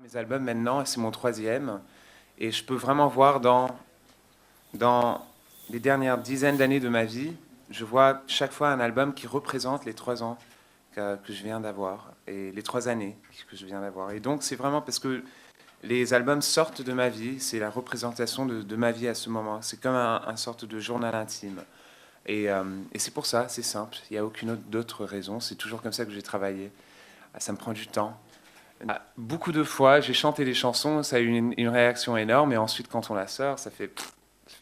Mes albums maintenant, c'est mon troisième, et je peux vraiment voir dans les dernières dizaines d'années de ma vie, je vois chaque fois un album qui représente les 3 ans que je viens d'avoir, et les 3 années que je viens d'avoir. Et donc c'est vraiment parce que les albums sortent de ma vie, c'est la représentation de ma vie à ce moment. C'est comme un sorte de journal intime. Et c'est pour ça, c'est simple, il n'y a aucune d'autre raison, c'est toujours comme ça que j'ai travaillé. Ça me prend du temps. Beaucoup de fois, j'ai chanté des chansons, ça a eu une réaction énorme, et ensuite, quand on la sort, ça fait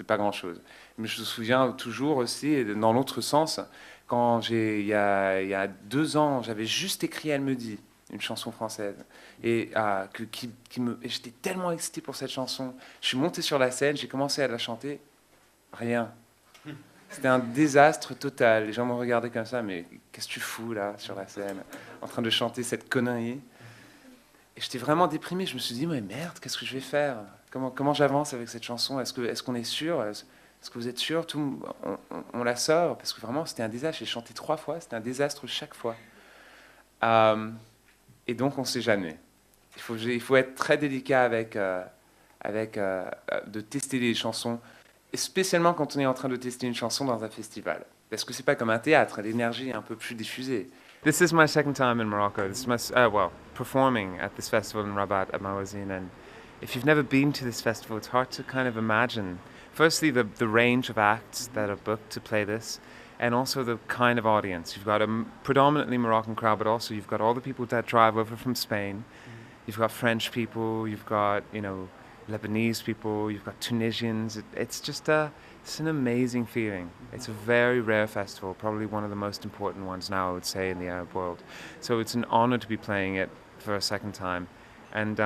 pas grand-chose. Mais je me souviens toujours aussi, et dans l'autre sens, quand il y a 2 ans, j'avais juste écrit Elle me dit, une chanson française, et et j'étais tellement excité pour cette chanson. Je suis monté sur la scène, j'ai commencé à la chanter, rien. C'était un désastre total. Les gens me regardaient comme ça, mais qu'est-ce que tu fous là, sur la scène, en train de chanter cette connerie? Et j'étais vraiment déprimé. Je me suis dit, mais merde, qu'est-ce que je vais faire? Comment j'avance avec cette chanson? Est-ce qu'on est sûr? Est-ce que vous êtes sûr? On la sort? Parce que vraiment, c'était un désastre. J'ai chanté 3 fois. C'était un désastre chaque fois. Euh, et donc, on ne sait jamais. Il faut être très délicat de tester les chansons, et spécialement quand on est en train de tester une chanson dans un festival. Parce que c'est pas comme un théâtre. L'énergie est un peu plus diffusée. This is my second time in Morocco. This is performing at this festival in Rabat at Mawazine. And if you've never been to this festival, it's hard to kind of imagine. Firstly, the range of acts that are booked to play this, and also the kind of audience. You've got a predominantly Moroccan crowd, but also you've got all the people that drive over from Spain. You've got French people. You've got Lebanese people. You've got Tunisians. It's an amazing feeling. It's a very rare festival, probably one of the most important ones now, I would say, in the Arab world. So it's an honor to be playing it for a second time, and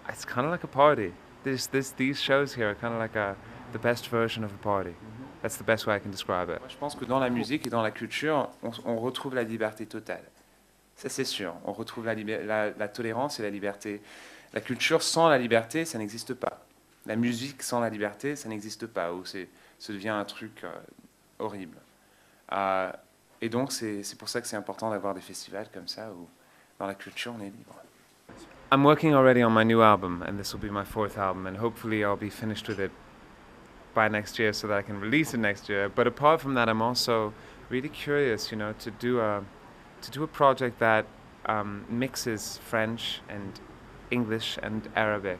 it's kind of like a party. These shows here are kind of like the best version of a party. That's the best way I can describe it. Moi, je pense que dans la musique et dans la culture, on retrouve la liberté totale. Ça, c'est sûr. On retrouve la tolérance et la liberté. La culture sans la liberté, ça n'existe pas. La musique sans la liberté, ça n'existe pas. Ou ça devient un truc horrible. Et donc, c'est pour ça que c'est important d'avoir des festivals comme ça où, dans la culture, on est libre. I'm working already on my new album, and this will be my 4th album, and hopefully I'll be finished with it by next year so that I can release it next year. But apart from that, I'm also really curious, to do a project that mixes French and English and Arabic.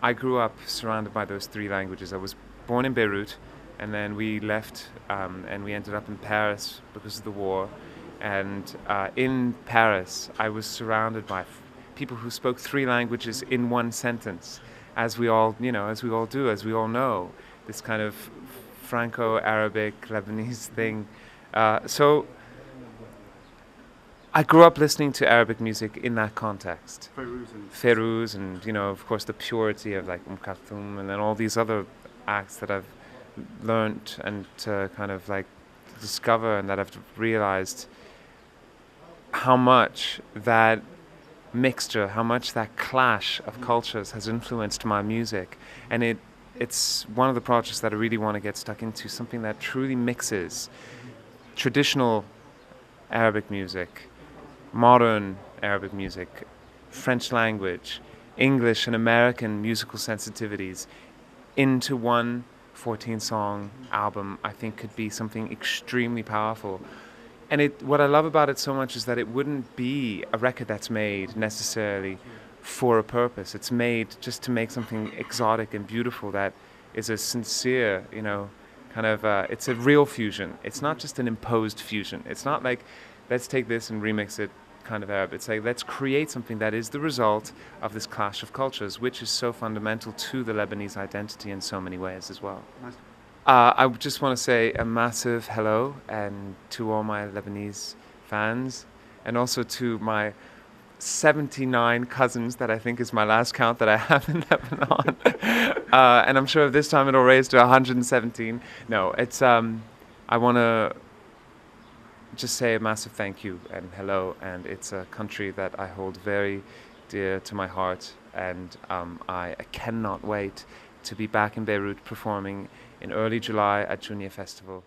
I grew up surrounded by those 3 languages. I was born in Beirut, and then we left and we ended up in Paris because of the war. And in Paris, I was surrounded by people who spoke 3 languages in one sentence, as we all do, as we all know, this kind of Franco-Arabic Lebanese thing. So I grew up listening to Arabic music in that context. Ferouz and of course, the purity of like Kulthum, and then all these other acts that I've learned and to kind of like discover, and that I've realized how much that mixture, how much that clash of cultures has influenced my music. And it's one of the projects that I really want to get stuck into, something that truly mixes traditional Arabic music, modern Arabic music, French language, English and American musical sensitivities into one 14-song album. I think could be something extremely powerful. And what I love about it so much is that it wouldn't be a record that's made necessarily for a purpose. It's made just to make something exotic and beautiful that is a sincere, it's a real fusion. It's not just an imposed fusion. It's not like, let's take this and remix it kind of Arab. It's like, let's create something that is the result of this clash of cultures, which is so fundamental to the Lebanese identity in so many ways as well. Nice. I just want to say a massive hello and to all my Lebanese fans, and also to my 79 cousins, that I think is my last count that I have in Lebanon. And I'm sure this time it'll raise to 117. No, it's I want to just say a massive thank you and hello, and it's a country that I hold very dear to my heart, and I cannot wait to be back in Beirut performing in early July at Junior Festival.